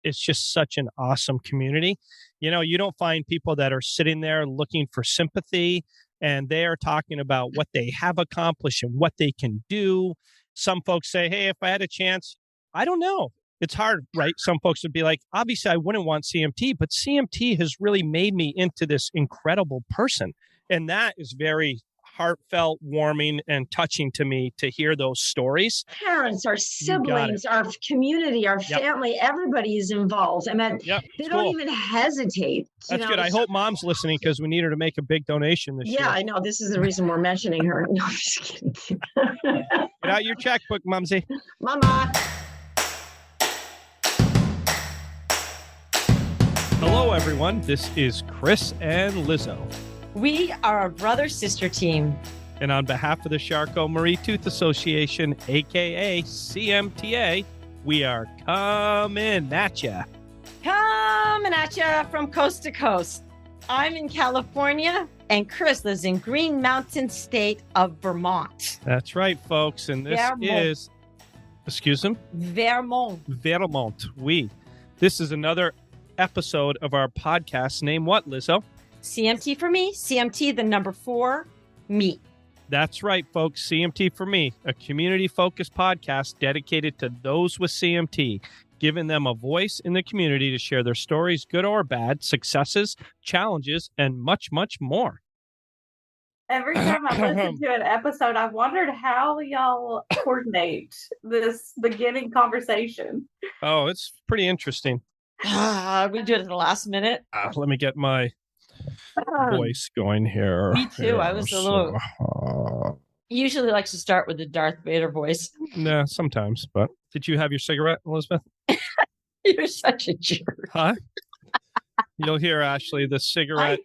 it's just such an awesome community. You don't find people that are sitting there looking for sympathy, and they are talking about what they have accomplished and what they can do. Some folks say, hey, if I had a chance, I don't know. It's hard, right? Some folks would be like, obviously, I wouldn't want CMT, but CMT has really made me into this incredible person. And that is very heartfelt, warming, and touching to me to hear those stories. Parents, our siblings, our community, our family, everybody is involved. I mean, they don't even hesitate. That's good. I hope Mom's listening because we need her to make a big donation this year. Yeah, I know. This is the reason we're mentioning her. No, I'm just kidding. Get out your checkbook, Mumsy. Mama. Hello, everyone. This is Chris and Lizzo. We are a brother-sister team. And on behalf of the Charcot-Marie-Tooth Association, a.k.a. CMTA, we are coming at ya. Coming at ya from coast to coast. I'm in California, and Chris lives in Green Mountain State of Vermont. That's right, folks. And this is... Excuse me? Vermont. This is another episode of our podcast named what, Lizzo? CMT for me, CMT, the number 4, me. That's right, folks. CMT for me, a community-focused podcast dedicated to those with CMT, giving them a voice in the community to share their stories, good or bad, successes, challenges, and much, much more. Every time I listen to an episode, I've wondered how y'all coordinate this beginning conversation. Oh, it's pretty interesting. We do it at the last minute. Let me get my voice going here. Me too. I was a little... Usually likes to start with the Darth Vader voice. Nah, sometimes. But did you have your cigarette, Elizabeth? You're such a jerk. Huh? You'll hear, Ashley, the cigarette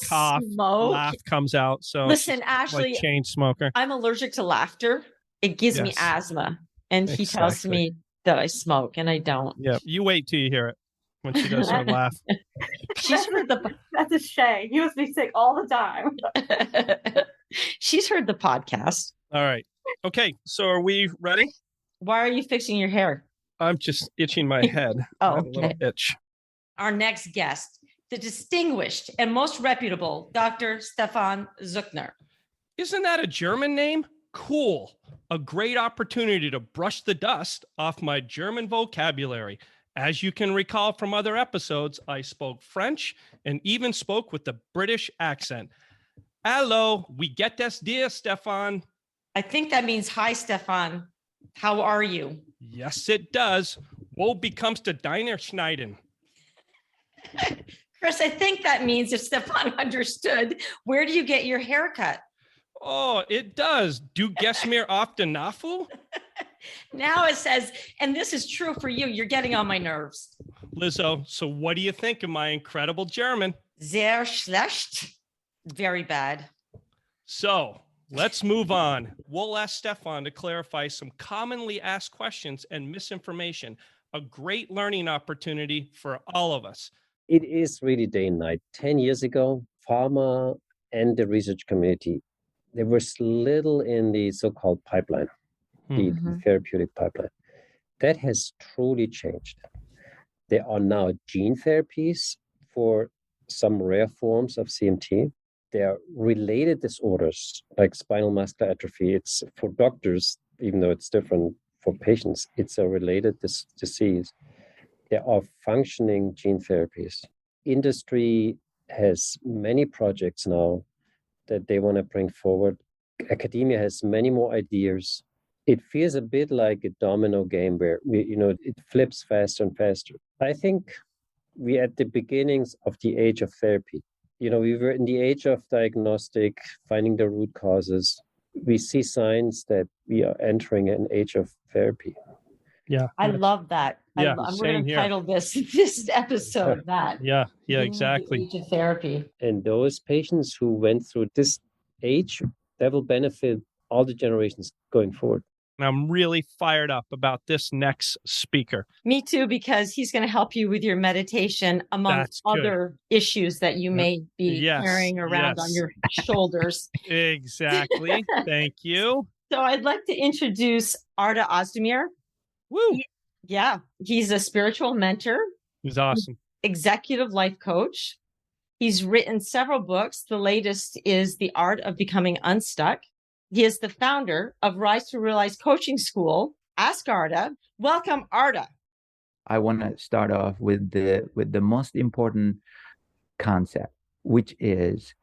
cough, laugh comes out. So listen, Ashley, like chain smoker. I'm allergic to laughter. It gives me asthma. And he tells me that I smoke, and I don't. Yeah, you wait till you hear it when she does her laugh. She's heard That's a shame. You must be sick all the time. She's heard the podcast. All right. Okay, so are we ready? Why are you fixing your hair? I'm just itching my head. Oh, okay. A little itch. Our next guest, the distinguished and most reputable Dr. Stefan Zuckner. Isn't that a German name? Cool. A great opportunity to brush the dust off my German vocabulary. As you can recall from other episodes, I spoke French and even spoke with the British accent. Hello, we get das dir, Stefan. I think that means hi, Stefan. How are you? Yes, it does. Wo becomes the Diner schneiden? Chris, I think that means if Stefan understood, where do you get your haircut? Oh, it does. Du gehst mir auf den Nafu? Now it says, and this is true for you, you're getting on my nerves. Lizzo, so what do you think of my incredible German? Sehr schlecht. Very bad. So let's move on. We'll ask Stefan to clarify some commonly asked questions and misinformation. A great learning opportunity for all of us. It is really day and night. 10 years ago, pharma and the research community, there was little in the so-called pipeline, the therapeutic pipeline. That has truly changed. There are now gene therapies for some rare forms of CMT. There are related disorders like spinal muscular atrophy. It's for doctors, even though it's different for patients, it's a related disease. There are functioning gene therapies. Industry has many projects now that they want to bring forward. Academia has many more ideas. It feels a bit like a domino game where it flips faster and faster. I think we're at the beginnings of the age of therapy. We were in the age of diagnostic, finding the root causes. We see signs that we are entering an age of therapy. Yeah. I love that. Yeah, I'm going to title this episode that. Yeah, exactly. Age of therapy. And those patients who went through this age, that will benefit all the generations going forward. And I'm really fired up about this next speaker. Me too, because he's going to help you with your meditation, among other issues that you may be carrying around on your shoulders. Exactly. Thank you. So I'd like to introduce Arda Ozdemir. Woo! He's a spiritual mentor, He's awesome. Executive life coach. He's written several books. The latest is The Art of Becoming Unstuck. He is the founder of Rise to Realize Coaching School. Ask Arda. Welcome, Arda. I want to start off with the most important concept, which is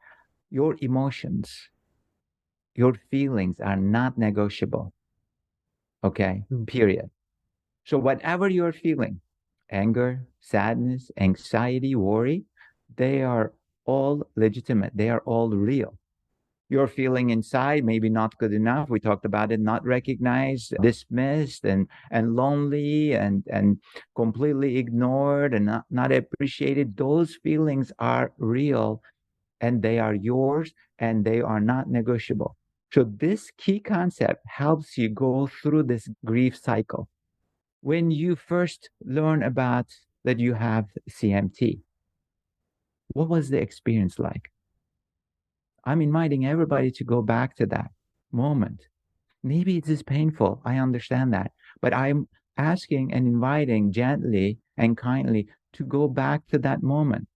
your emotions, your feelings are not negotiable. Okay, period. So whatever you're feeling, anger, sadness, anxiety, worry, they are all legitimate. They are all real. You're feeling inside, maybe not good enough. We talked about it, not recognized, dismissed, and lonely, and completely ignored, and not appreciated. Those feelings are real, and they are yours, and they are not negotiable. So this key concept helps you go through this grief cycle. When you first learn about that you have CMT, what was the experience like? I'm inviting everybody to go back to that moment. Maybe it is painful. I understand that. But I'm asking and inviting gently and kindly to go back to that moment.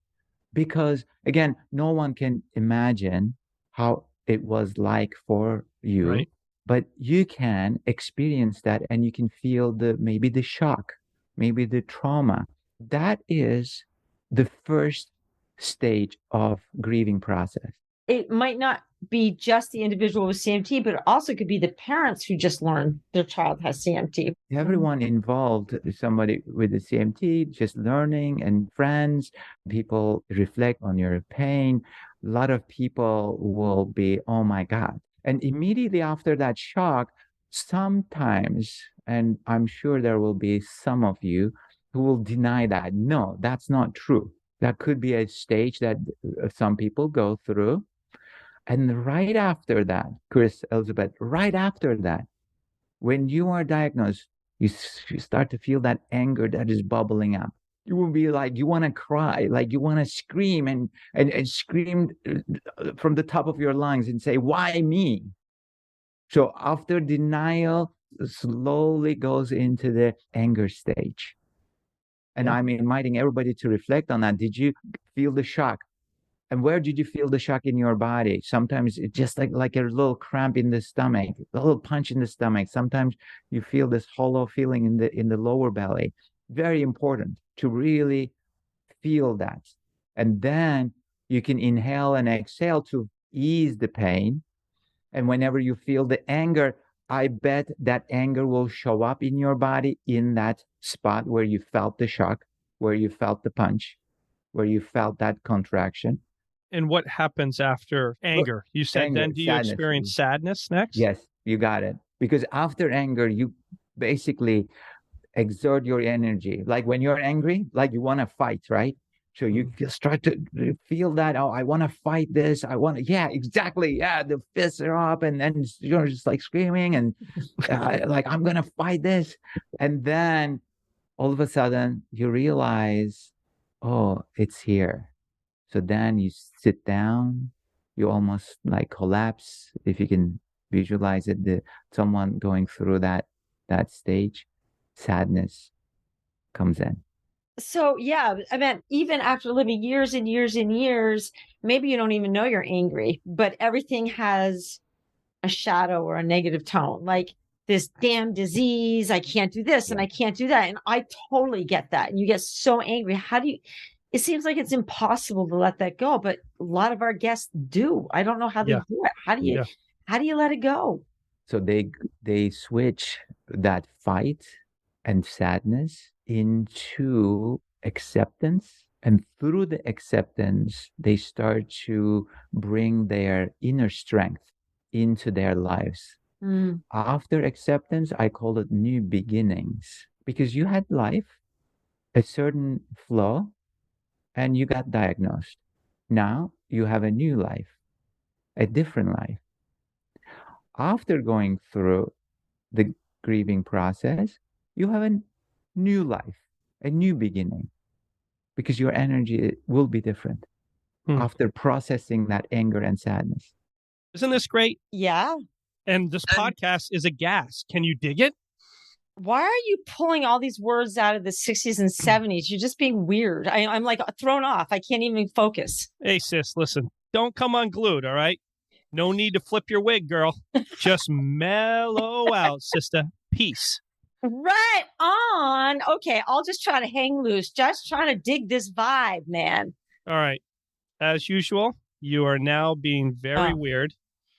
Because again, no one can imagine how it was like for you, right? But you can experience that, and you can feel maybe the shock, maybe the trauma. That is the first stage of grieving process. It might not be just the individual with CMT, but it also could be the parents who just learned their child has CMT. Everyone involved, somebody with the CMT, just learning, and friends, people reflect on your pain. A lot of people will be, oh my God. And immediately after that shock, sometimes, and I'm sure there will be some of you who will deny that. No, that's not true. That could be a stage that some people go through. And right after that, Chris, Elizabeth, right after that, when you are diagnosed, you start to feel that anger that is bubbling up. You will be like, you want to cry, like you want to scream and scream from the top of your lungs and say, why me? So after denial, slowly goes into the anger stage. And I'm inviting everybody to reflect on that. Did you feel the shock? And where did you feel the shock in your body? Sometimes it's just like a little cramp in the stomach, a little punch in the stomach. Sometimes you feel this hollow feeling in the lower belly. Very important to really feel that. And then you can inhale and exhale to ease the pain. And whenever you feel the anger, I bet that anger will show up in your body in that spot where you felt the shock, where you felt the punch, where you felt that contraction. And what happens after anger? You said anger, then do you sadness. Experience sadness next? Yes, you got it. Because after anger, you basically exert your energy. Like when you're angry, like you want to fight, right? So you start to feel that, oh, I want to fight this. I want to, yeah, exactly. Yeah, the fists are up, and then you're just like screaming and like, I'm going to fight this. And then all of a sudden you realize, oh, it's here. So then you sit down, you almost like collapse. If you can visualize it, someone going through that stage, sadness comes in. So, yeah, I mean, even after living years and years and years, maybe you don't even know you're angry, but everything has a shadow or a negative tone, like this damn disease, I can't do this and I can't do that. And I totally get that. And you get so angry. It seems like it's impossible to let that go, but a lot of our guests do. I don't know how they do it. How do you let it go? So they switch that fight and sadness into acceptance. And through the acceptance, they start to bring their inner strength into their lives. After acceptance, I call it new beginnings, because you had life, a certain flow, and you got diagnosed. Now you have a new life, a different life. After going through the grieving process, you have a new life, a new beginning, because your energy will be different after processing that anger and sadness. Isn't this great? Yeah. And this podcast is a gas. Can you dig it? Why are you pulling all these words out of the 60s and 70s? You're just being weird. I'm like thrown off. I can't even focus. Hey, sis, listen, don't come unglued, all right? No need to flip your wig, girl. Just mellow out, sister. Peace. Right on. Okay, I'll just try to hang loose. Just trying to dig this vibe, man. All right. As usual, you are now being very weird.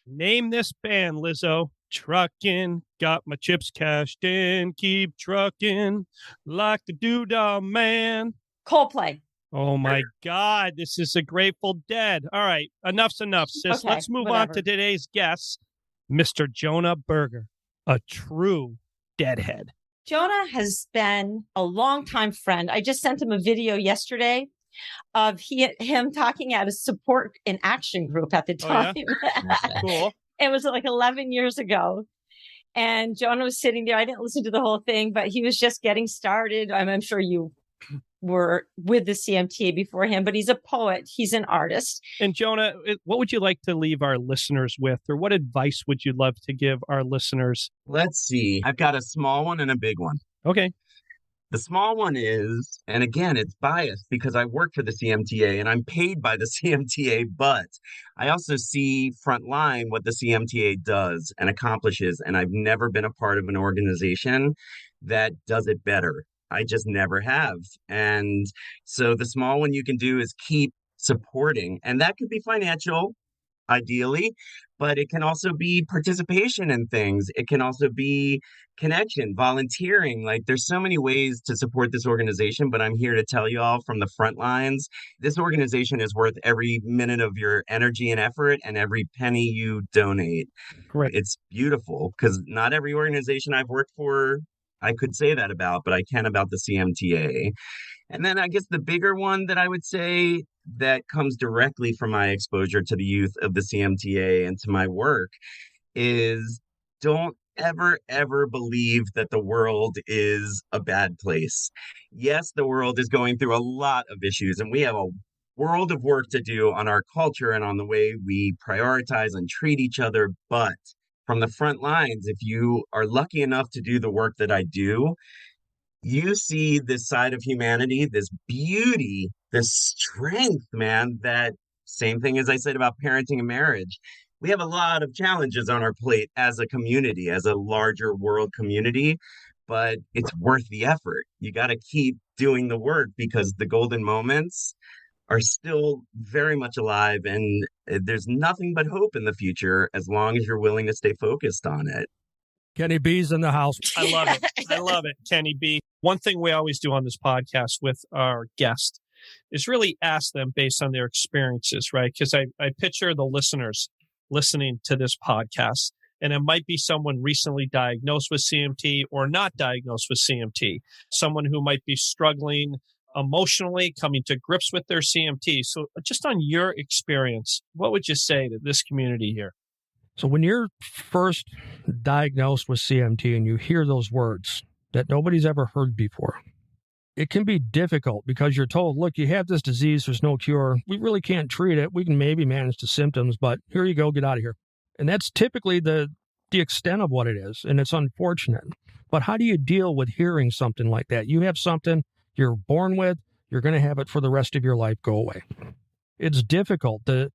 Name this band, Lizzo. Truckin', got my chips cashed in, keep trucking like the Doodah Man. Coldplay. Oh my God, this is a Grateful Dead. All right, enough's enough, sis. Okay, let's move on to today's guest, Mr. Jonah Berger, a true deadhead. Jonah has been a longtime friend. I just sent him a video yesterday of him talking at a support and action group at the time. Oh, yeah? Cool. It was like 11 years ago. And Jonah was sitting there. I didn't listen to the whole thing, but he was just getting started. I'm sure you were with the CMTA before him, but he's a poet. He's an artist. And Jonah, what would you like to leave our listeners with, or what advice would you love to give our listeners? Let's see. I've got a small one and a big one. Okay. The small one is, and again, it's biased because I work for the CMTA and I'm paid by the CMTA, but I also see frontline what the CMTA does and accomplishes. And I've never been a part of an organization that does it better. I just never have. And so the small one you can do is keep supporting. And that could be financial, ideally, but it can also be participation in things. It can also be connection, volunteering. Like there's so many ways to support this organization, but I'm here to tell you all from the front lines, this organization is worth every minute of your energy and effort and every penny you donate. Great. It's beautiful because not every organization I've worked for I could say that about, but I can about the CMTA. And then I guess the bigger one that I would say that comes directly from my exposure to the youth of the CMTA and to my work is don't ever believe that the world is a bad place. Yes, the world is going through a lot of issues, and we have a world of work to do on our culture and on the way we prioritize and treat each other. But from the front lines, if you are lucky enough to do the work that I do, you see this side of humanity, this beauty, this strength, man, that same thing as I said about parenting and marriage. We have a lot of challenges on our plate as a community, as a larger world community, but it's worth the effort. You got to keep doing the work because the golden moments are still very much alive, and there's nothing but hope in the future as long as you're willing to stay focused on it. Kenny B's in the house. I love it. I love it, Kenny B. One thing we always do on this podcast with our guest is really ask them based on their experiences, right? Because I picture the listeners listening to this podcast, and it might be someone recently diagnosed with CMT or not diagnosed with CMT, someone who might be struggling emotionally, coming to grips with their CMT. So just on your experience, what would you say to this community here? So when you're first diagnosed with CMT and you hear those words that nobody's ever heard before, it can be difficult because you're told, look, you have this disease, there's no cure. We really can't treat it. We can maybe manage the symptoms, but here you go, get out of here. And that's typically the extent of what it is, and it's unfortunate. But how do you deal with hearing something like that? You have something you're born with, you're going to have it for the rest of your life, go away. It's difficult. The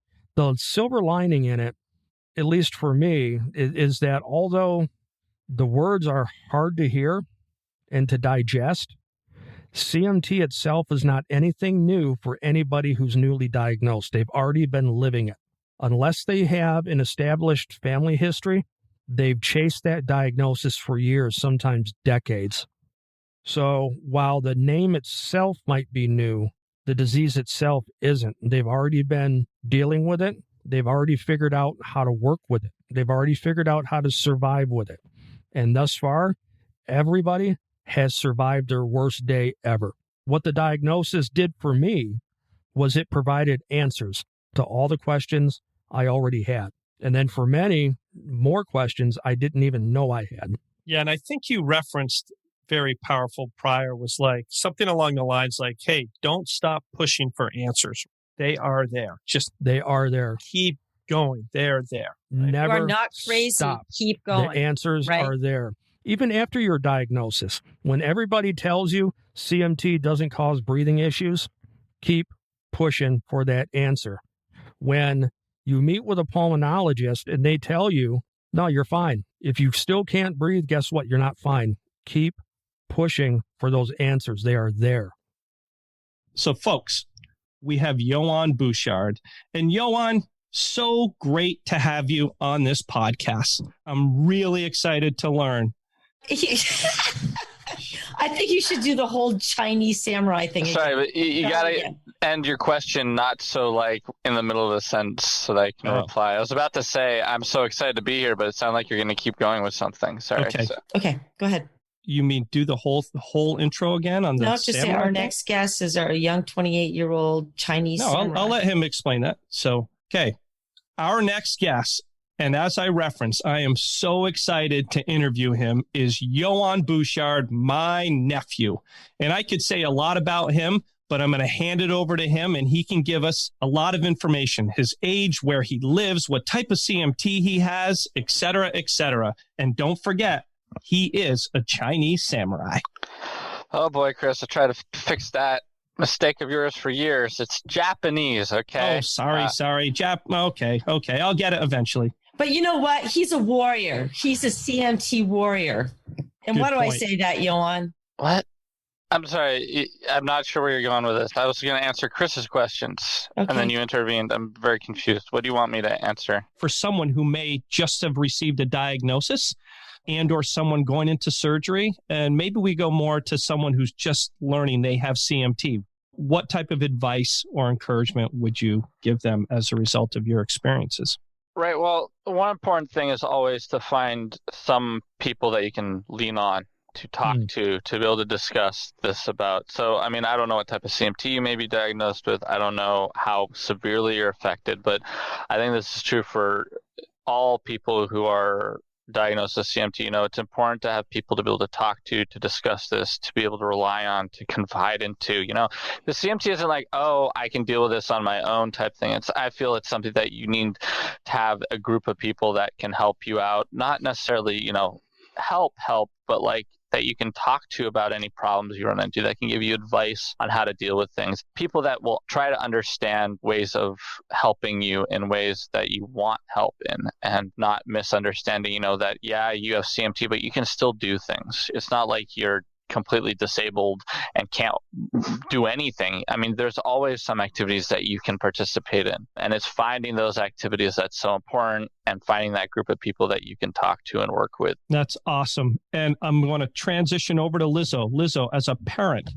silver lining in it, at least for me, is that although the words are hard to hear and to digest, CMT itself is not anything new for anybody who's newly diagnosed. They've already been living it. Unless they have an established family history, they've chased that diagnosis for years, sometimes decades. So while the name itself might be new, the disease itself isn't. They've already been dealing with it. They've already figured out how to work with it. They've already figured out how to survive with it. And thus far, everybody has survived their worst day ever. What the diagnosis did for me was it provided answers to all the questions I already had. And then for many more questions I didn't even know I had. Yeah, and I think you referenced very powerful prior was like something along the lines like, hey, don't stop pushing for answers. They are there. They are there. Keep going. They're there. Right? Never You are not crazy. stop. Keep going. The answers are there. Even after your diagnosis, when everybody tells you CMT doesn't cause breathing issues, keep pushing for that answer. When you meet with a pulmonologist and they tell you, no, you're fine. If you still can't breathe, guess what? You're not fine. Keep pushing for those answers. They are there. So, folks, we have Johan Bouchard. And Johan, so great to have you on this podcast. I'm really excited to learn. I think you should do the whole Chinese samurai thing. Sorry, but you got to end your question not so like in the middle of the sentence so that I can reply. I was about to say, I'm so excited to be here, but it sounded like you're going to keep going with something. Sorry. Okay, go ahead. You mean do the whole intro again on the just say our next guest is our young 28-year-old Chinese samurai. I'll let him explain that. So, okay. Our next guest, and as I referenced, I am so excited to interview him, is Johan Bouchard, my nephew. And I could say a lot about him, but I'm going to hand it over to him and he can give us a lot of information, his age, where he lives, what type of CMT he has, et cetera, et cetera. And don't forget, he is a Chinese samurai. Oh boy, Chris, I tried to fix that mistake of yours for years. It's Japanese, okay? Oh, sorry. Okay, I'll get it eventually. But you know what? He's a warrior. He's a CMT warrior. And why do I say that, Johan? What? I'm sorry. I'm not sure where you're going with this. I was going to answer Chris's questions, and then you intervened. I'm very confused. What do you want me to answer? For someone who may just have received a diagnosis and or someone going into surgery, and maybe we go more to someone who's just learning they have CMT, what type of advice or encouragement would you give them as a result of your experiences? Right. Well, one important thing is always to find some people that you can lean on to talk to be able to discuss this about. So, I mean, I don't know what type of CMT you may be diagnosed with. I don't know how severely you're affected, but I think this is true for all people who are diagnosed with CMT. You know, it's important to have people to be able to talk to discuss this, to be able to rely on, to confide into. You know, the CMT isn't like, oh, I can deal with this on my own type thing. I feel it's something that you need to have a group of people that can help you out, not necessarily, you know, help, but like that you can talk to about any problems you run into, that can give you advice on how to deal with things. People that will try to understand ways of helping you in ways that you want help in, and not misunderstanding, you know, that, yeah, you have CMT, but you can still do things. It's not like you're completely disabled and can't do anything. I mean, there's always some activities that you can participate in, and it's finding those activities that's so important, and finding that group of people that you can talk to and work with. That's awesome. And I'm going to transition over to Lizzo. Lizzo, as a parent,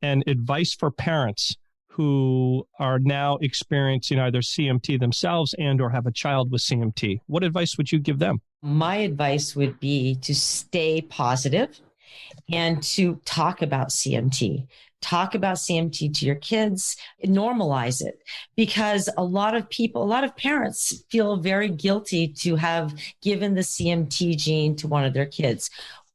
and advice for parents who are now experiencing either CMT themselves and or have a child with CMT. What advice would you give them? My advice would be to stay positive and to talk about CMT. Talk about CMT to your kids, normalize it, because a lot of parents feel very guilty to have given the CMT gene to one of their kids.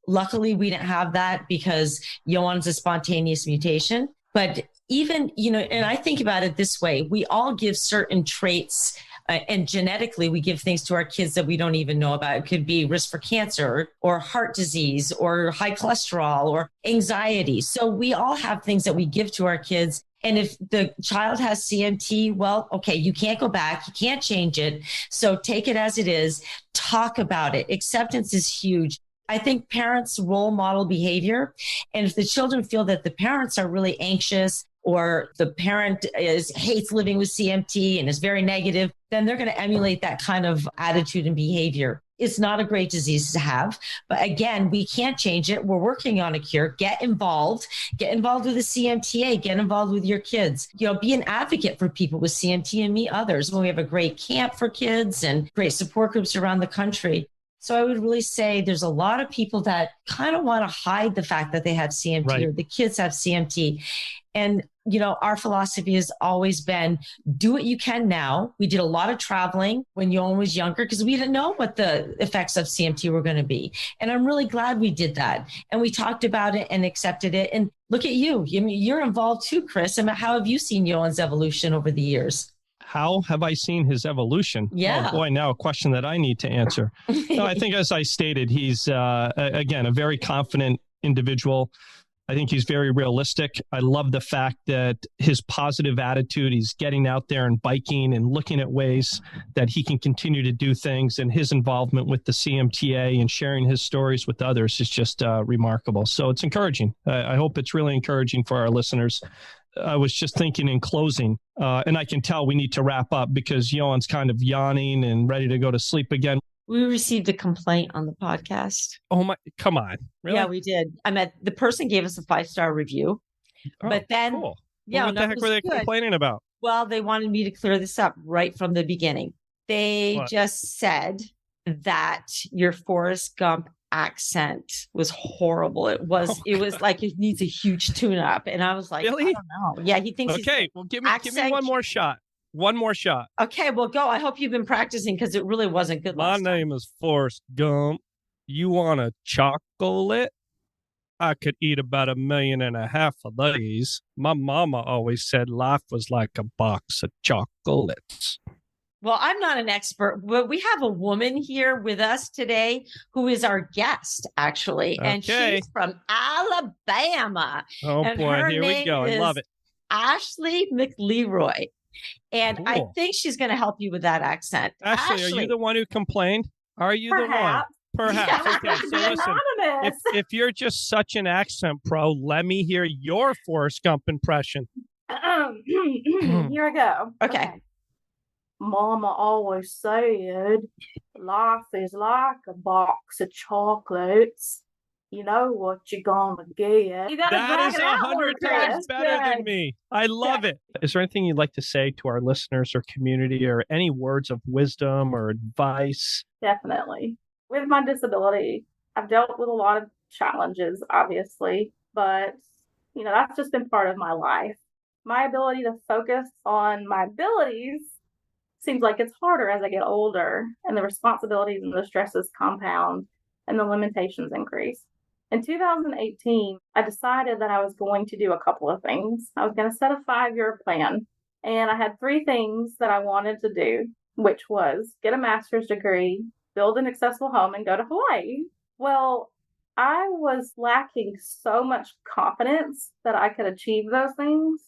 Luckily, we didn't have that because Johan's a spontaneous mutation. But even, you know, and I think about it this way, we all give certain traits and genetically, we give things to our kids that we don't even know about. It could be risk for cancer or heart disease or high cholesterol or anxiety. So we all have things that we give to our kids. And if the child has CMT, well, okay, you can't go back. You can't change it. So take it as it is. Talk about it. Acceptance is huge. I think parents role model behavior. And if the children feel that the parents are really anxious, or the parent hates living with CMT and is very negative, then they're going to emulate that kind of attitude and behavior. It's not a great disease to have. But again, we can't change it. We're working on a cure. Get involved with the CMTA. Get involved with your kids. You know, be an advocate for people with CMT and meet others. When we have a great camp for kids and great support groups around the country. So I would really say there's a lot of people that kind of want to hide the fact that they have CMT or the kids have CMT. And, you know, our philosophy has always been, do what you can now. We did a lot of traveling when Johan was younger because we didn't know what the effects of CMT were going to be. And I'm really glad we did that. And we talked about it and accepted it. And look at you. You're involved too, Chris. I mean, how have you seen Johan's evolution over the years? How have I seen his evolution? Yeah. Oh boy, now a question that I need to answer. No, I think as I stated, he's, again, a very confident individual. I think he's very realistic. I love the fact that his positive attitude, he's getting out there and biking and looking at ways that he can continue to do things, and his involvement with the CMTA and sharing his stories with others is just remarkable. So it's encouraging. I hope it's really encouraging for our listeners. I was just thinking in closing, and I can tell we need to wrap up because Johan's kind of yawning and ready to go to sleep again. We received a complaint on the podcast. Oh my, come on. Really? Yeah, we did. The person gave us a 5-star review, but then, cool. Yeah, what the heck were they complaining about? Well, they wanted me to clear this up right from the beginning. They just said that your Forrest Gump accent was horrible. It was like it needs a huge tune up. And I was like, really? I don't know. Yeah, he thinks okay. Well, give me one more shot. One more shot. Okay, well, go. I hope you've been practicing because it really wasn't good. My name is Forrest Gump. You want a chocolate? I could eat about 1.5 million of these. My mama always said life was like a box of chocolates. Well, I'm not an expert, but we have a woman here with us today who is our guest, actually. And she's from Alabama. Oh, and boy. Here we go. I love it. Ashley McLeroy. And cool. I think she's going to help you with that accent. Ashley, are you the one who complained? Are you the one? Perhaps. Yeah. Okay, so listen, if you're just such an accent pro, let me hear your Forrest Gump impression. Here I go. Okay. Mama always said, life is like a box of chocolates. You know what you're gonna get. That is 100 times better than me. I love it. Is there anything you'd like to say to our listeners or community, or any words of wisdom or advice? Definitely. With my disability, I've dealt with a lot of challenges, obviously, but that's just been part of my life. My ability to focus on my abilities seems like it's harder as I get older, and the responsibilities and the stresses compound and the limitations increase. In 2018, I decided that I was going to do a couple of things. I was going to set a 5-year plan, and I had 3 things that I wanted to do, which was get a master's degree, build an accessible home, and go to Hawaii. Well, I was lacking so much confidence that I could achieve those things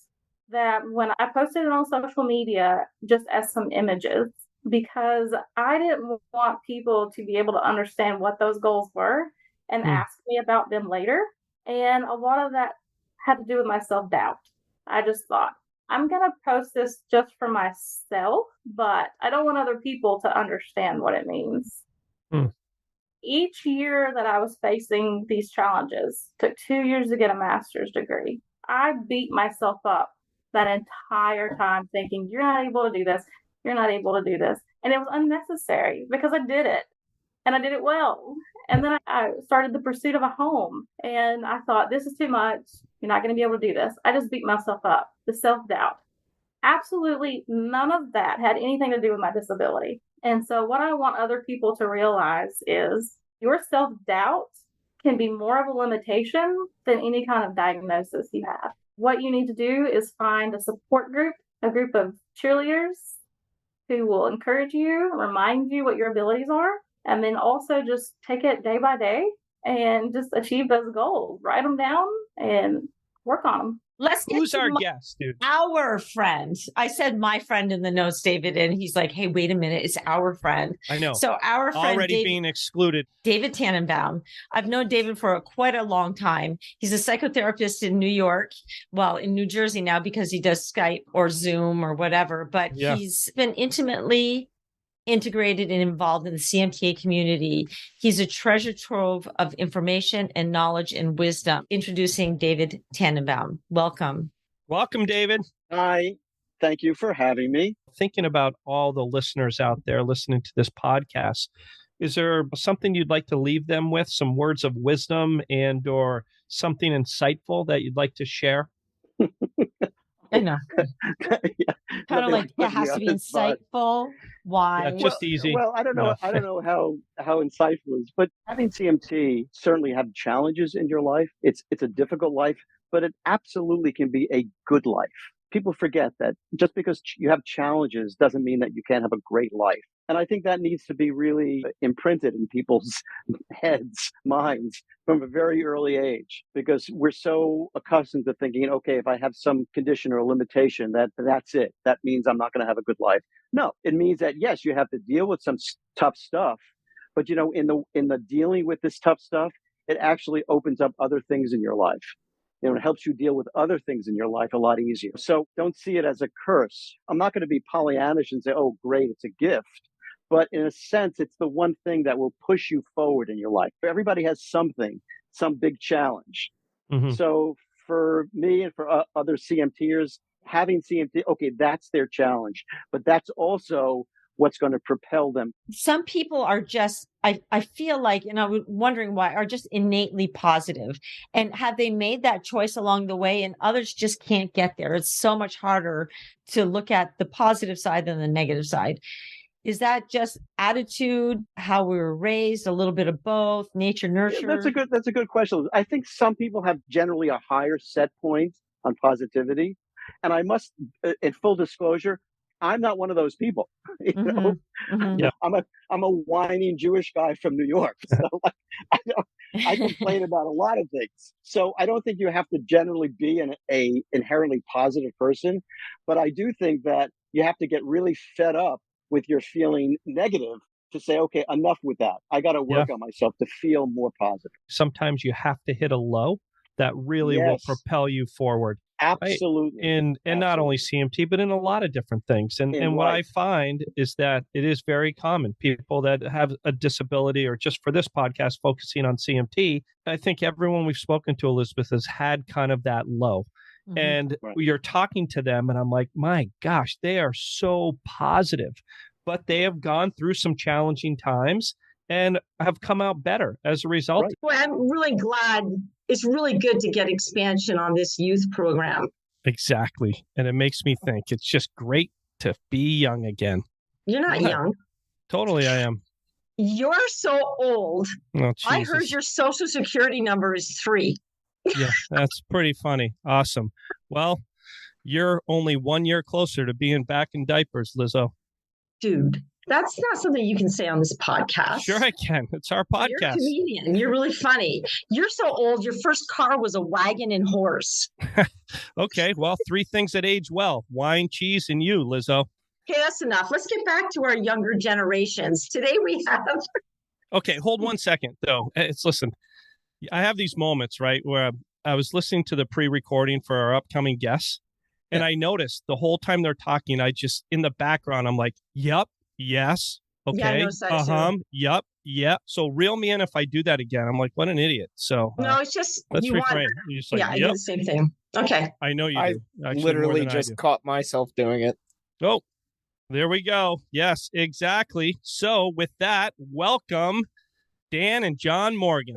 that when I posted it on social media just as some images, because I didn't want people to be able to understand what those goals were and ask me about them later. And a lot of that had to do with my self-doubt. I just thought, I'm going to post this just for myself, but I don't want other people to understand what it means. Each year that I was facing these challenges, took 2 years to get a master's degree. I beat myself up that entire time thinking, you're not able to do this. You're not able to do this. And it was unnecessary because I did it and I did it well. And then I started the pursuit of a home and I thought, this is too much. You're not going to be able to do this. I just beat myself up. The self-doubt. Absolutely none of that had anything to do with my disability. And so what I want other people to realize is your self-doubt can be more of a limitation than any kind of diagnosis you have. What you need to do is find a support group, a group of cheerleaders who will encourage you, remind you what your abilities are, and then also just take it day by day and just achieve those goals. Write them down and work on them. Who's our guest, dude? Our friend. I said my friend in the notes, David, and he's like, hey, wait a minute. It's our friend. I know. So our friend already being excluded. David Tannenbaum. I've known David for quite a long time. He's a psychotherapist in New York. Well, in New Jersey now because he does Skype or Zoom or whatever. But he's been intimately integrated and involved in the CMTA community. He's a treasure trove of information and knowledge and wisdom. Introducing David Tannenbaum. Welcome. Welcome, David. Hi. Thank you for having me. Thinking about all the listeners out there listening to this podcast, is there something you'd like to leave them with, some words of wisdom and or something insightful that you'd like to share? I know. Kind of like it has to be insightful. Why? Yeah, just easy. Well, I don't know. I don't know how insightful it is, but having CMT certainly have challenges in your life. It's a difficult life, but it absolutely can be a good life. people forget that just because you have challenges doesn't mean that you can't have a great life. And I think that needs to be really imprinted in people's heads, minds from a very early age, because we're so accustomed to thinking, okay, if I have some condition or limitation, that's it. That means I'm not going to have a good life. No, it means that, yes, you have to deal with some tough stuff. But, in the dealing with this tough stuff, it actually opens up other things in your life. It helps you deal with other things in your life a lot easier. So don't see it as a curse. I'm not going to be Pollyannish and say, oh, great, it's a gift. But in a sense, it's the one thing that will push you forward in your life. Everybody has something, some big challenge. Mm-hmm. So for me and for other CMTers, having CMT, okay, that's their challenge. But that's also what's going to propel them. Some people are just, I feel like, and I'm wondering why, are just innately positive. And have they made that choice along the way, and others just can't get there? It's so much harder to look at the positive side than the negative side. Is that just attitude, how we were raised, a little bit of both, nature, nurture? Yeah, that's a good question. I think some people have generally a higher set point on positivity. And I must, in full disclosure, I'm not one of those people. Yeah. I'm a whining Jewish guy from New York. So I complain about a lot of things. So I don't think you have to generally be an inherently positive person. But I do think that you have to get really fed up with your feeling negative to say, okay, enough with that. I got to work on myself to feel more positive. Sometimes you have to hit a low that really will propel you forward. Absolutely. Right? And not only CMT, but in a lot of different things. And what I find is that it is very common. People that have a disability, or just for this podcast, focusing on CMT, I think everyone we've spoken to, Elizabeth, has had kind of that low. Mm-hmm. And you're talking to them and I'm like, my gosh, they are so positive, but they have gone through some challenging times and have come out better as a result. Right. Well, I'm really glad. It's really good to get expansion on this youth program. Exactly. And it makes me think it's just great to be young again. You're not young. Totally, I am. You're so old. Oh, I heard your social security number is 3. Yeah, that's pretty funny. Awesome. Well, you're only 1 year closer to being back in diapers, Lizzo. Dude, that's not something you can say on this podcast. Sure I can. It's our podcast. You're a comedian. You're really funny. You're so old. Your first car was a wagon and horse. Okay, well, 3 things that age well: wine, cheese, and you, Lizzo. Okay, that's enough. Let's get back to our younger generations. Today we have... Okay, hold 1 second, though. Listen, I have these moments, right, where I was listening to the pre-recording for our upcoming guests, and I noticed the whole time they're talking, I just, in the background, I'm like, yep, yes, okay, yep, yeah. So reel me in if I do that again. I'm like, what an idiot. So no, it's just, let's refrain. Like, I do the same thing. Okay. I know you do. I literally just caught myself doing it. Oh, there we go. Yes, exactly. So with that, welcome Dan and John Morgan.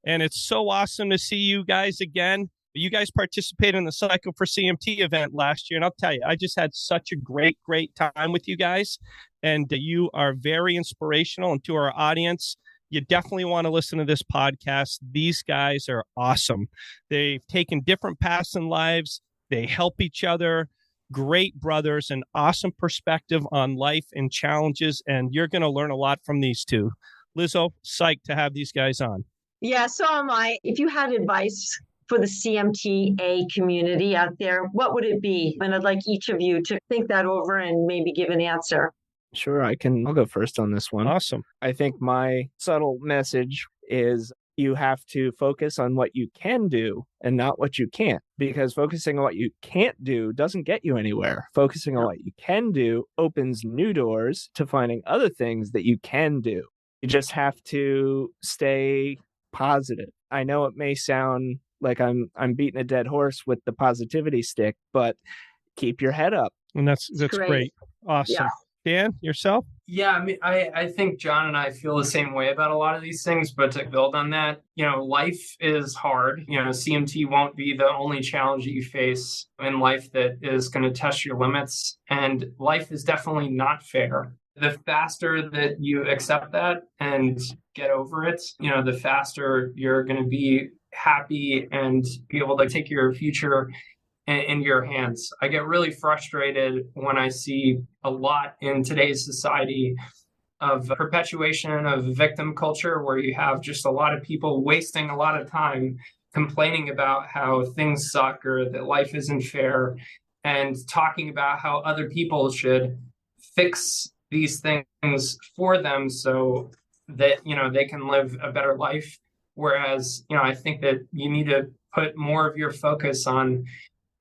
And it's so awesome to see you guys again. You guys participated in the Psycho for CMT event last year. And I'll tell you, I just had such a great time with you guys. And you are very inspirational. And to our audience, you definitely want to listen to this podcast. These guys are awesome. They've taken different paths in lives. They help each other. Great brothers, an awesome perspective on life and challenges. And you're going to learn a lot from these two. Lizzo, psyched to have these guys on. Yeah, so am I. If you had advice for the CMTA community out there, what would it be? And I'd like each of you to think that over and maybe give an answer. Sure, I'll go first on this one. Awesome. I think my subtle message is you have to focus on what you can do and not what you can't, because focusing on what you can't do doesn't get you anywhere. Focusing on what you can do opens new doors to finding other things that you can do. You just have to stay positive. I know it may sound like I'm beating a dead horse with the positivity stick, but keep your head up. And that's great. Awesome. Yeah. Dan, yourself? Yeah, I mean, I think John and I feel the same way about a lot of these things, but to build on that, life is hard. CMT won't be the only challenge that you face in life that is going to test your limits, and life is definitely not fair. The faster that you accept that and get over it, the faster you're going to be happy and be able to take your future in your hands. I get really frustrated when I see a lot in today's society of perpetuation of victim culture, where you have just a lot of people wasting a lot of time complaining about how things suck or that life isn't fair, and talking about how other people should fix these things for them so that they can live a better life. Whereas I think that you need to put more of your focus on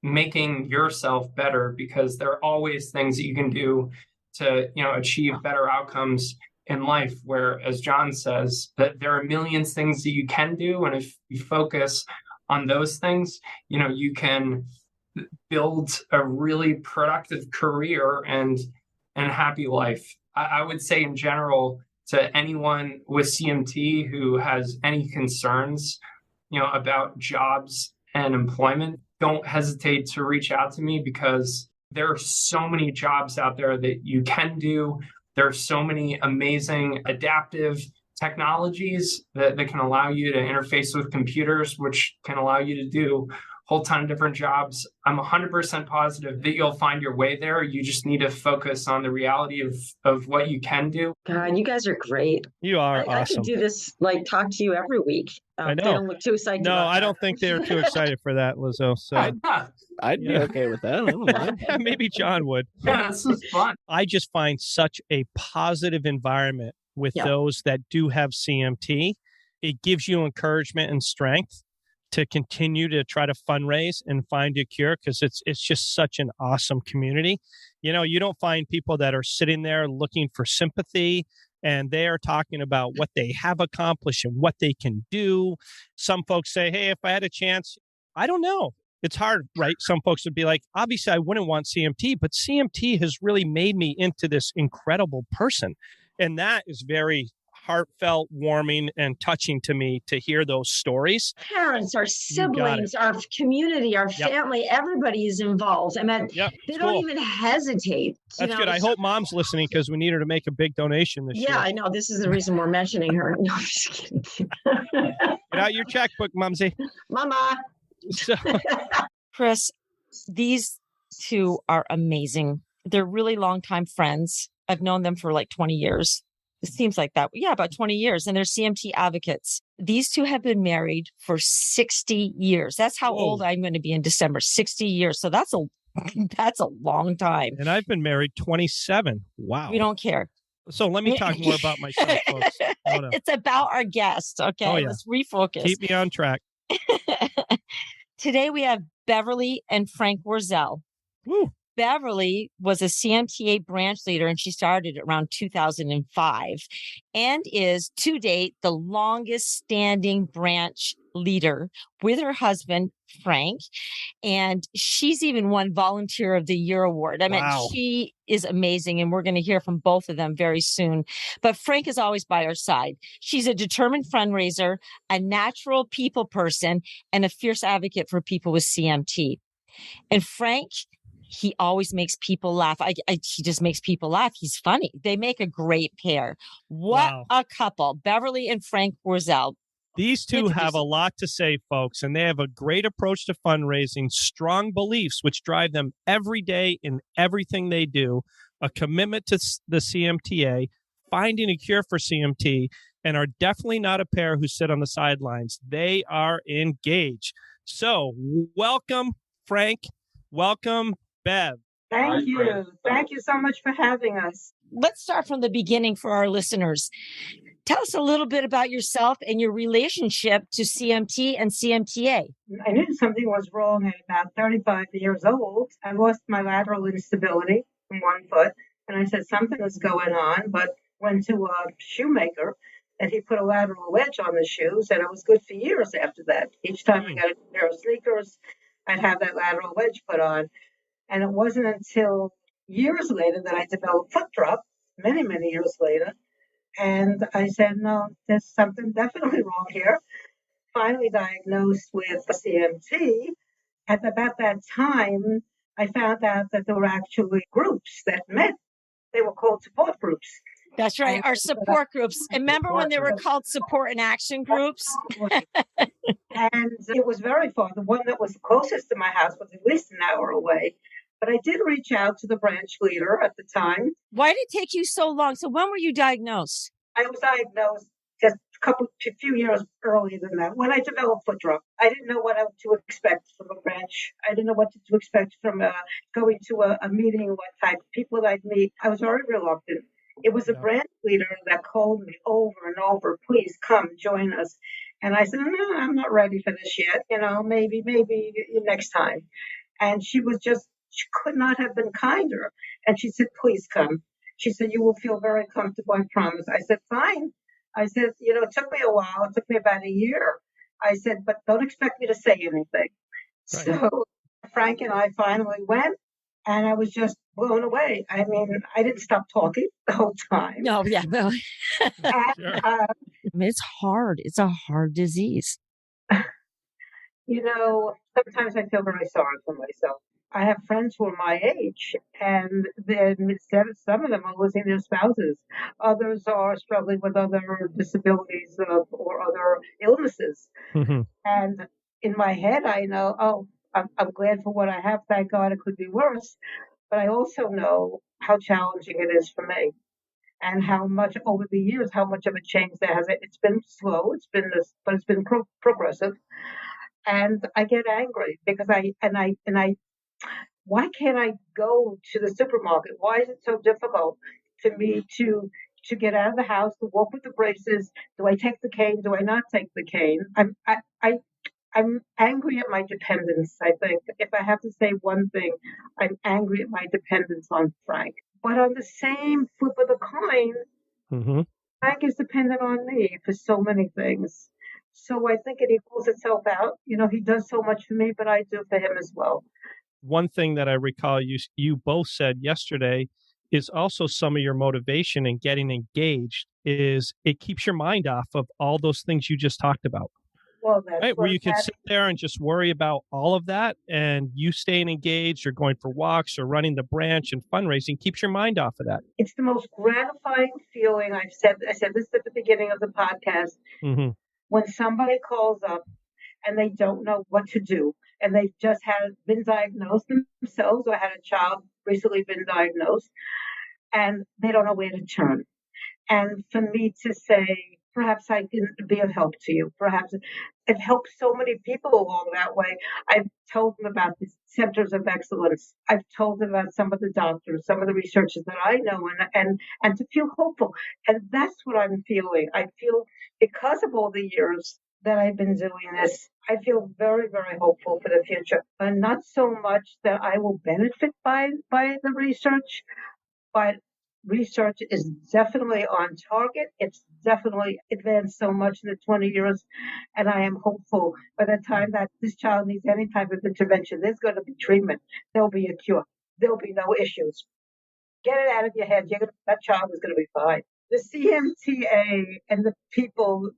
making yourself better, because there are always things that you can do to achieve better outcomes in life, where, as John says, that there are millions things that you can do, and if you focus on those things, you can build a really productive career and happy life. I would say in general, to anyone with CMT who has any concerns about jobs and employment, don't hesitate to reach out to me, because there are so many jobs out there that you can do. There are so many amazing adaptive technologies that can allow you to interface with computers, which can allow you to do a whole ton of different jobs. I'm 100% positive that you'll find your way there. You just need to focus on the reality of what you can do. God, you guys are great. You are awesome. I could do this, talk to you every week. I know. They don't look too excited. No, about I don't think they're too excited for that, Lizzo. So I'd be okay with that. I don't mind. Maybe John would. Yeah, this is fun. I just find such a positive environment with those that do have CMT. It gives you encouragement and strength to continue to try to fundraise and find a cure, because it's just such an awesome community. You don't find people that are sitting there looking for sympathy, and they are talking about what they have accomplished and what they can do. Some folks say, hey, if I had a chance, I don't know. It's hard, right? Some folks would be like, obviously I wouldn't want CMT, but CMT has really made me into this incredible person. And that is very heartfelt, warming, and touching to me to hear those stories. Parents, our siblings, our community, our family, everybody is involved. I mean, they don't even hesitate. That's good. I hope Mom's listening, because we need her to make a big donation this year. Yeah, I know. This is the reason we're mentioning her. No, I'm just kidding. Get out your checkbook, Mumsy. Mama. So, Chris, these two are amazing. They're really longtime friends. I've known them for like 20 years. It seems like that. Yeah, about 20 years. And they're CMT advocates. These two have been married for 60 years. That's how old I'm going to be in December, 60 years. So that's a long time. And I've been married 27. Wow. We don't care. So let me talk more about myself, folks. It's about our guest. Okay. Oh, yeah. Let's refocus. Keep me on track. Today we have Beverly and Frank Wurzel. Woo. Beverly was a CMTA branch leader, and she started around 2005 and is to date the longest standing branch leader with her husband, Frank. And she's even won Volunteer of the Year award. I mean, she is amazing. And we're going to hear from both of them very soon. But Frank is always by her side. She's a determined fundraiser, a natural people person, and a fierce advocate for people with CMT. And Frank, he always makes people laugh. He just makes people laugh. He's funny. They make a great pair. What a couple, Beverly and Frank Wurzel. These two have a lot to say, folks, and they have a great approach to fundraising, strong beliefs which drive them every day in everything they do, a commitment to the CMTA, finding a cure for CMT, and are definitely not a pair who sit on the sidelines. They are engaged. So welcome, Frank. Welcome, Bev. Thank you. Thank you so much for having us. Let's start from the beginning for our listeners. Tell us a little bit about yourself and your relationship to CMT and CMTA. I knew something was wrong at about 35 years old. I lost my lateral instability in one foot, and I said something was going on, but went to a shoemaker, and he put a lateral wedge on the shoes, and it was good for years after that. Each time I got a pair of sneakers, I'd have that lateral wedge put on. And it wasn't until years later that I developed foot drop, many, many years later. And I said, no, there's something definitely wrong here. Finally diagnosed with CMT. At about that time, I found out that there were actually groups that met. They were called support groups. That's right. Our support groups. And remember when they were called support and action groups? And it was very far. The one that was closest to my house was at least an hour away. But I did reach out to the branch leader at the time. Why did it take you so long? So when were you diagnosed? I was diagnosed just a few years earlier than that. When I developed foot drop, I didn't know what to expect from a branch. I didn't know what to expect from going to a meeting, what type of people I'd meet. I was very reluctant. It was a branch leader that called me over and over, please come join us. And I said, no, I'm not ready for this yet. Maybe next time. And she could not have been kinder. And she said, please come. She said, you will feel very comfortable, I promise. I said, fine. I said, it took me a while. It took me about a year. I said, but don't expect me to say anything. Right. So Frank and I finally went, and I was just blown away. I mean, I didn't stop talking the whole time. No, yeah. No. Sure. It's hard. It's a hard disease. Sometimes I feel very sorry for myself. I have friends who are my age, and then some of them are losing their spouses. Others are struggling with other disabilities or other illnesses. Mm-hmm. And in my head, I know, I'm glad for what I have. Thank God it could be worse. But I also know how challenging it is for me, and how much over the years, how much of a change there has. It's been slow. But it's been progressive. And I get angry because why can't I go to the supermarket? Why is it so difficult to me to get out of the house, to walk with the braces? Do I take the cane? Do I not take the cane? I'm angry at my dependence, I think. If I have to say one thing, I'm angry at my dependence on Frank. But on the same flip of the coin, mm-hmm. Frank is dependent on me for so many things. So I think it equals itself out. He does so much for me, but I do for him as well. One thing that I recall you both said yesterday is also some of your motivation in getting engaged is it keeps your mind off of all those things you just talked about. Well, that's right, where you can sit there and just worry about all of that, and you staying engaged or going for walks or running the branch and fundraising keeps your mind off of that. It's the most gratifying feeling. I said this at the beginning of the podcast. Mm-hmm. When somebody calls up and they don't know what to do, and they've just been diagnosed themselves, or had a child recently been diagnosed, and they don't know where to turn. And for me to say, perhaps I can be of help to you. Perhaps I've helped so many people along that way. I've told them about the centers of excellence. I've told them about some of the doctors, some of the researchers that I know, and to feel hopeful. And that's what I'm feeling. I feel, because of all the years that I've been doing this, I feel very, very hopeful for the future. And not so much that I will benefit by the research, but research is definitely on target. It's definitely advanced so much in the 20 years. And I am hopeful by the time that this child needs any type of intervention, there's going to be treatment. There'll be a cure. There'll be no issues. Get it out of your head. That child is going to be fine. The CMTA and the people,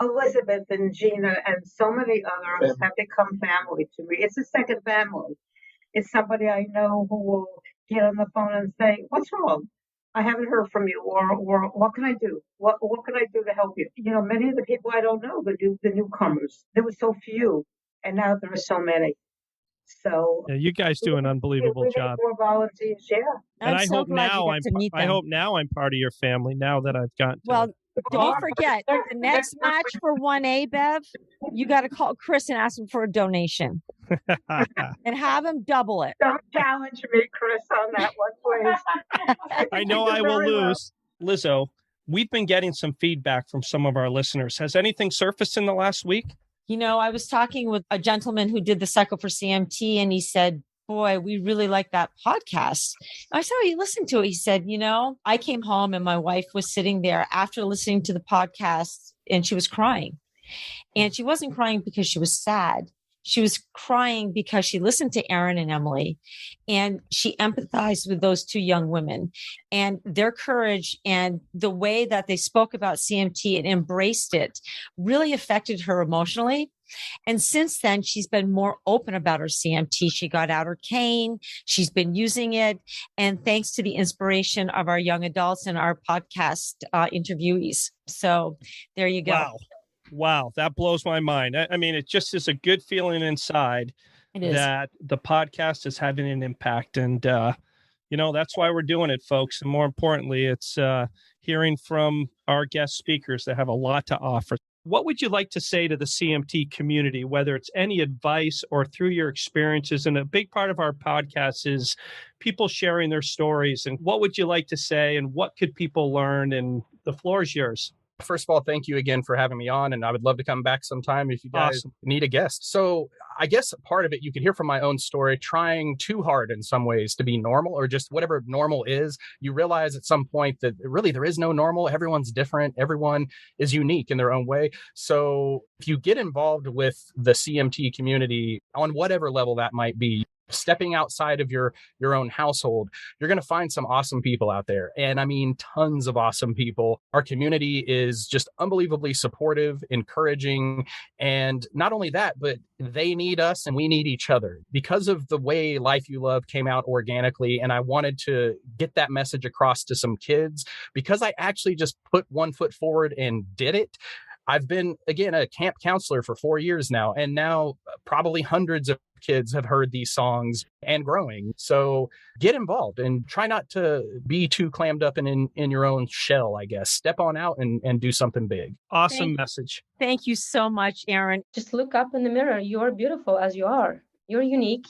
Elizabeth and Gina and so many others, have become family to me. It's a second family. It's somebody I know who will get on the phone and say, what's wrong? I haven't heard from you, or what can I do? What can I do to help you? Many of the people I don't know, the newcomers, there were so few, and now there are so many. So yeah, you guys do an unbelievable job. More volunteers, yeah. And I hope now I'm part of your family now that I've got. Well, don't forget the next match for 1A, Bev. You got to call Chris and ask him for a donation, and have him double it. Don't challenge me, Chris, on that one, please. I know I will lose. Well. Lizzo, we've been getting some feedback from some of our listeners. Has anything surfaced in the last week? I was talking with a gentleman who did the cycle for CMT, and he said, boy, we really like that podcast. I said, you listened to it. He said, I came home and my wife was sitting there after listening to the podcast, and she was crying. And she wasn't crying because she was sad. She was crying because she listened to Aaron and Emily, and she empathized with those two young women, and their courage and the way that they spoke about CMT and embraced it really affected her emotionally. And since then, she's been more open about her CMT. She got out her cane. She's been using it. And thanks to the inspiration of our young adults and our podcast interviewees. So there you go. Wow. That blows my mind. I mean, it just is a good feeling inside that the podcast is having an impact. And, that's why we're doing it, folks. And more importantly, it's hearing from our guest speakers that have a lot to offer. What would you like to say to the CMT community, whether it's any advice or through your experiences? And a big part of our podcast is people sharing their stories. And what would you like to say? And what could people learn? And the floor is yours. First of all, thank you again for having me on. And I would love to come back sometime if you guys need a guest. So I guess part of it, you could hear from my own story, trying too hard in some ways to be normal, or just whatever normal is. You realize at some point that really there is no normal. Everyone's different. Everyone is unique in their own way. So if you get involved with the CMT community on whatever level that might be, stepping outside of your own household, you're going to find some awesome people out there. And I mean, tons of awesome people. Our community is just unbelievably supportive, encouraging. And not only that, but they need us and we need each other because of the way Life You Love came out organically. And I wanted to get that message across to some kids because I actually just put one foot forward and did it. I've been, again, a camp counselor for 4 years now, and now probably hundreds of kids have heard these songs and growing. So get involved and try not to be too clammed up in your own shell, I guess. Step on out and do something big. Awesome message. Thank you so much, Erin. Just look up in the mirror. You're beautiful as you are. You're unique.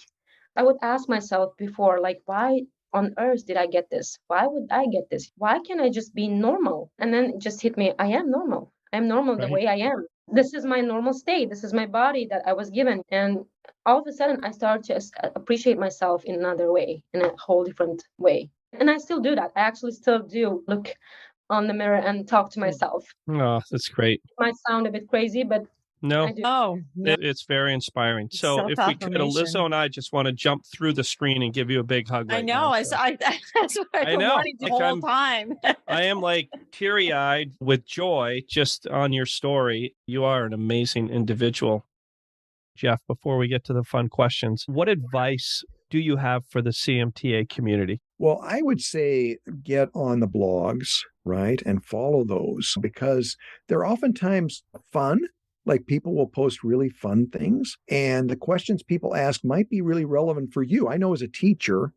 I would ask myself before, like, why on earth did I get this? Why would I get this? Why can't I just be normal? And then it just hit me. I am normal. I'm normal the way I am. This is my normal state. This is my body that I was given. And all of a sudden, I started to appreciate myself in another way, in a whole different way. And I still do that. I actually still do look on the mirror and talk to myself. Oh, that's great. It might sound a bit crazy, but no, no. It's very inspiring. So if we could, Lizzo and I just want to jump through the screen and give you a big hug. I know. That's what I've been wanting the whole time. I am like teary-eyed with joy just on your story. You are an amazing individual. Jeff, before we get to the fun questions, what advice do you have for the CMTA community? Well, I would say get on the blogs, right, and follow those because they're oftentimes fun. Like people will post really fun things and the questions people ask might be really relevant for you. I know as a teacher,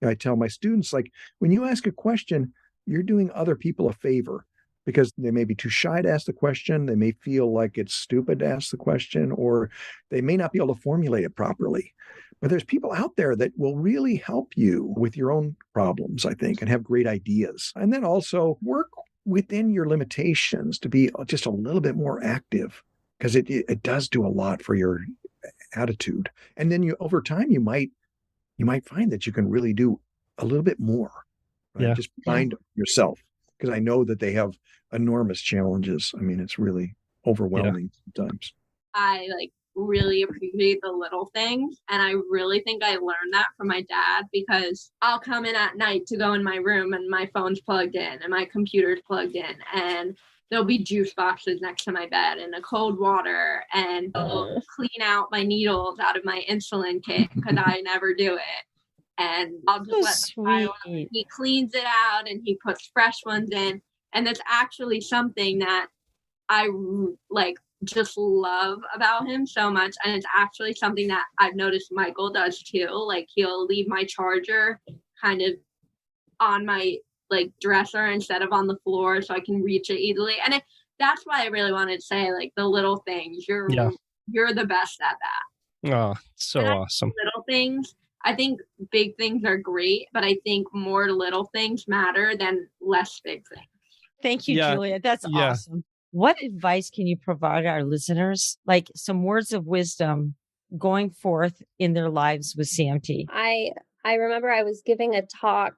I tell my students, like when you ask a question, you're doing other people a favor because they may be too shy to ask the question. They may feel like it's stupid to ask the question, or they may not be able to formulate it properly. But there's people out there that will really help you with your own problems, I think, and have great ideas. And then also work within your limitations to be just a little bit more active. Because it does do a lot for your attitude. And then over time, you might find that you can really do a little bit more. Right? Just find yourself. Because I know that they have enormous challenges. I mean, it's really overwhelming sometimes. I really appreciate the little things. And I really think I learned that from my dad because I'll come in at night to go in my room and my phone's plugged in and my computer's plugged in and there'll be juice boxes next to my bed and a cold water and I'll clean out my needles out of my insulin kit because I never do it. And I'll just he cleans it out and he puts fresh ones in. And that's actually something that I just love about him so much. And it's actually something that I've noticed Michael does too. Like he'll leave my charger kind of on my dresser instead of on the floor so I can reach it easily. And that's why I really wanted to say the little things. You're the best at that. Oh, so awesome. Little things. I think big things are great, but I think more little things matter than less big things. Thank you, Julia. That's awesome. What advice can you provide our listeners? Like some words of wisdom going forth in their lives with CMT. I remember I was giving a talk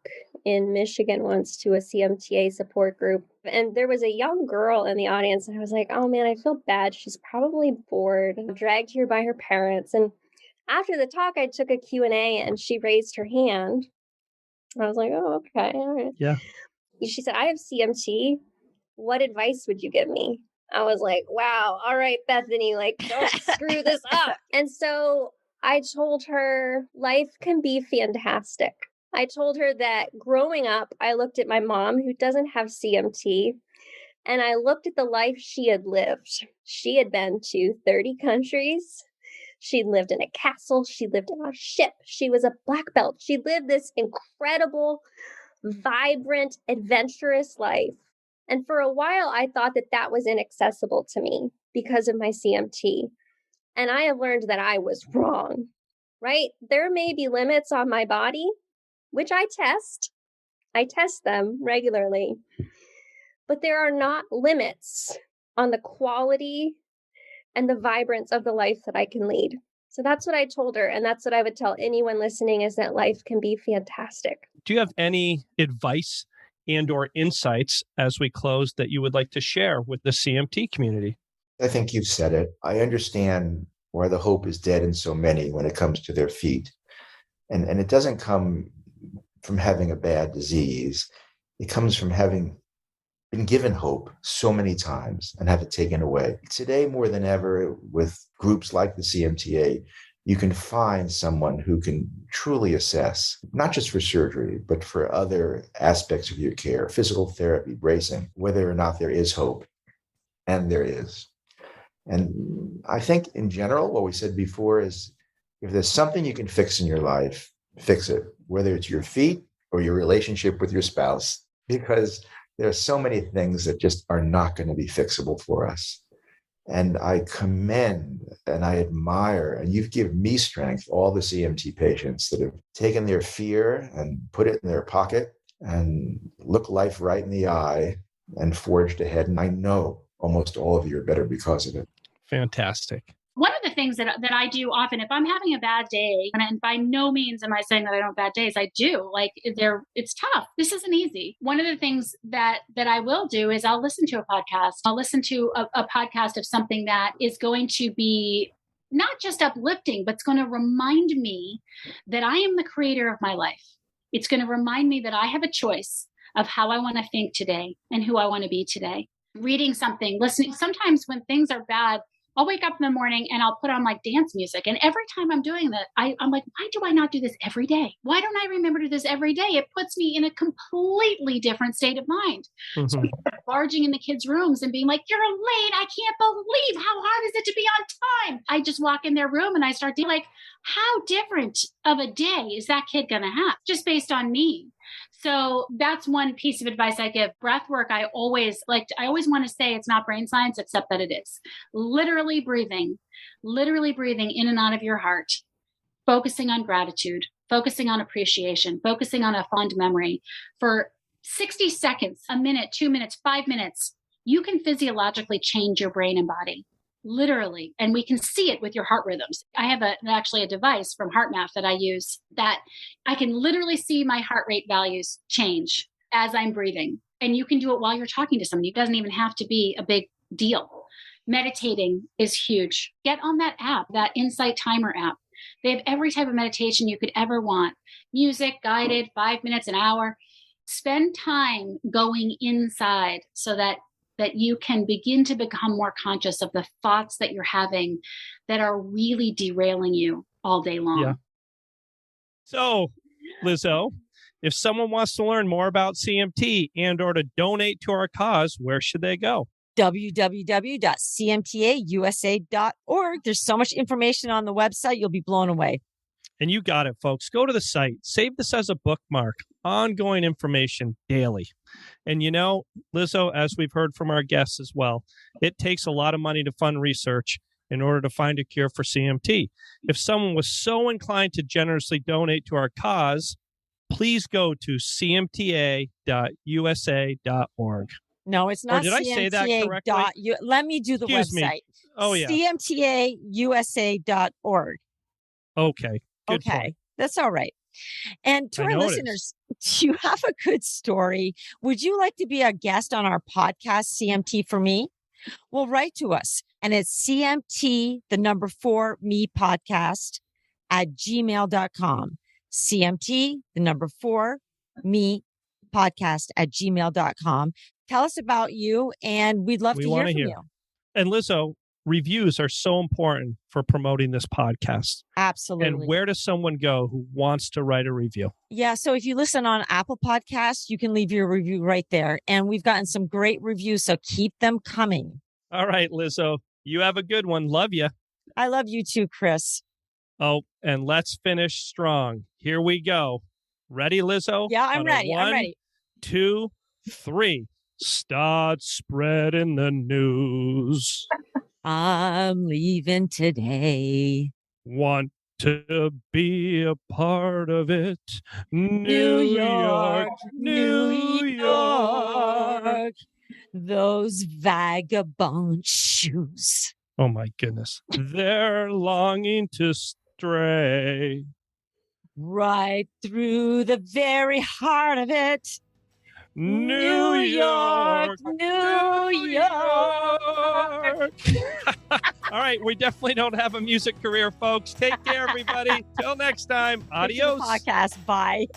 in Michigan once to a CMTA support group, and there was a young girl in the audience, and I was like, oh man, I feel bad. She's probably bored, dragged here by her parents. And after the talk, I took a Q&A, and she raised her hand. I was like, oh, okay. All right. Yeah. She said, I have CMT. What advice would you give me? I was like, wow, all right, Bethany, like, don't screw this up. And so I told her life can be fantastic. I told her that growing up, I looked at my mom who doesn't have CMT, and I looked at the life she had lived. She had been to 30 countries. She lived in a castle. She lived on a ship. She was a black belt. She lived this incredible, vibrant, adventurous life. And for a while, I thought that that was inaccessible to me because of my CMT. And I have learned that I was wrong, right? There may be limits on my body, which I test. I test them regularly. But there are not limits on the quality and the vibrance of the life that I can lead. So that's what I told her. And that's what I would tell anyone listening, is that life can be fantastic. Do you have any advice and or insights as we close that you would like to share with the CMT community? I think you've said it. I understand why the hope is dead in so many when it comes to their feet. And it doesn't come from having a bad disease. It comes from having been given hope so many times and have it taken away. Today, more than ever, with groups like the CMTA, you can find someone who can truly assess, not just for surgery, but for other aspects of your care, physical therapy, bracing, whether or not there is hope. And there is. And I think in general, what we said before is, if there's something you can fix in your life, fix it, whether it's your feet or your relationship with your spouse, because there are so many things that just are not going to be fixable for us. And I commend and I admire, and you've given me strength, all the CMT patients that have taken their fear and put it in their pocket and looked life right in the eye and forged ahead. And I know almost all of you are better because of it. Fantastic. One of the things that I do often, if I'm having a bad day, and by no means am I saying that I don't have bad days, I do. Like, it's tough. This isn't easy. One of the things that I will do is I'll listen to a podcast. I'll listen to a podcast of something that is going to be not just uplifting, but it's going to remind me that I am the creator of my life. It's going to remind me that I have a choice of how I want to think today and who I want to be today. Reading something, listening. Sometimes when things are bad, I'll wake up in the morning and I'll put on like dance music. And every time I'm doing that, I'm like, why do I not do this every day? Why don't I remember to do this every day? It puts me in a completely different state of mind. Mm-hmm. So barging in the kids' rooms and being like, you're late. I can't believe how hard is it to be on time. I just walk in their room and I start to like, how different of a day is that kid going to have just based on me? So that's one piece of advice I give. Breath work, I always want to say it's not brain science, except that it is. Literally breathing in and out of your heart, focusing on gratitude, focusing on appreciation, focusing on a fond memory for 60 seconds, a minute, 2 minutes, 5 minutes. You can physiologically change your brain and body. Literally. And we can see it with your heart rhythms. I have actually a device from HeartMath that I use that I can literally see my heart rate values change as I'm breathing. And you can do it while you're talking to somebody. It doesn't even have to be a big deal. Meditating is huge. Get on that app, that Insight Timer app. They have every type of meditation you could ever want. Music, guided, 5 minutes, an hour. Spend time going inside so that you can begin to become more conscious of the thoughts that you're having that are really derailing you all day long. Yeah. So, Lizzo, if someone wants to learn more about CMT and or to donate to our cause, where should they go? www.cmtausa.org. There's so much information on the website. You'll be blown away. And you got it, folks. Go to the site. Save this as a bookmark. Ongoing information daily. And you know, Lizzo, as we've heard from our guests as well, it takes a lot of money to fund research in order to find a cure for CMT. If someone was so inclined to generously donate to our cause, please go to cmta.usa.org. No, it's not. Or did I say that correctly? Let me do the Excuse website. Me. Oh, yeah. cmtausa.org. Okay. Good okay. point. That's all right. And to our listeners, do you have a good story? Would you like to be a guest on our podcast, CMT for Me? Well, write to us. And it's CMT, the number 4, me podcast @gmail.com. CMT, the number 4, me podcast @gmail.com. Tell us about you, and we'd love to hear from you. And Lizzo, reviews are so important for promoting this podcast. Absolutely. And where does someone go who wants to write a review? Yeah. So if you listen on Apple Podcasts, you can leave your review right there. And we've gotten some great reviews, so keep them coming. All right, Lizzo, you have a good one. Love you. I love you too, Chris. Oh, and let's finish strong. Here we go. Ready, Lizzo? Yeah, I'm ready. I'm ready. 2, 3. Start spreading the news. I'm leaving today. Want to be a part of it. New York, New York. Those vagabond shoes. Oh, my goodness. They're longing to stray right through the very heart of it. New York, New York. All right, we definitely don't have a music career, folks. Take care, everybody. Till next time. Adios. Podcast. Bye.